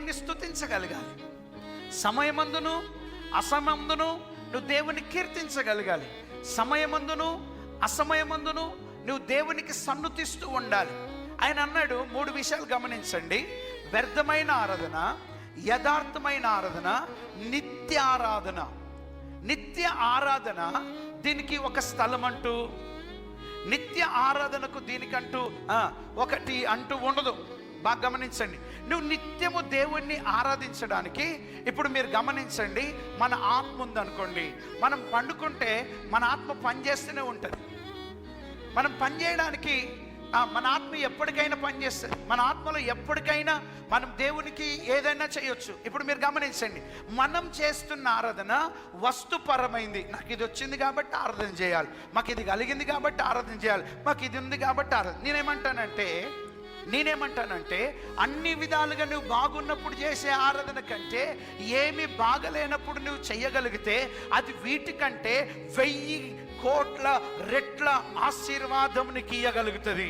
దేవుణ్ణి స్తుతించగలగాలి. సమయమందును అసమయందును నువ్వు దేవుని కీర్తించగలగాలి. సమయమందును అసమయమందును నువ్వు దేవునికి సన్నుతిస్తూ ఉండాలి. ఆయన అన్నాడు 3 విషయాలు గమనించండి: వ్యర్థమైన ఆరాధన, యథార్థమైన ఆరాధన, నిత్య ఆరాధన. నిత్య ఆరాధన దీనికి ఒక స్థలం అంటూ, నిత్య ఆరాధనకు దీనికంటూ ఒకటి అంటూ ఉండదు. బాగా గమనించండి. నువ్వు నిత్యము దేవుణ్ణి ఆరాధించడానికి, ఇప్పుడు మీరు గమనించండి, మన ఆత్మ ఉందనుకోండి, మనం పండుకుంటే మన ఆత్మ పనిచేస్తూనే ఉంటుంది. మనం పనిచేయడానికి మన ఆత్మ ఎప్పటికైనా పనిచేస్తుంది. మన ఆత్మలో ఎప్పటికైనా మనం దేవునికి ఏదైనా చేయొచ్చు. ఇప్పుడు మీరు గమనించండి, మనం చేస్తున్న ఆరాధన వస్తుపరమైంది. నాకు ఇది వచ్చింది కాబట్టి ఆరాధన చేయాలి, మాకు ఇది కలిగింది కాబట్టి ఆరాధన చేయాలి, మాకు ఇది ఉంది కాబట్టి ఆరాధన. నేనేమంటానంటే అన్ని విధాలుగా నువ్వు బాగున్నప్పుడు చేసే ఆరాధన కంటే ఏమి బాగలేనప్పుడు నువ్వు చెయ్యగలిగితే అది వీటికంటే 1000 కోట్ల రెట్ల ఆశీర్వాదం నీకు ఇయ్యగలుగుతుంది.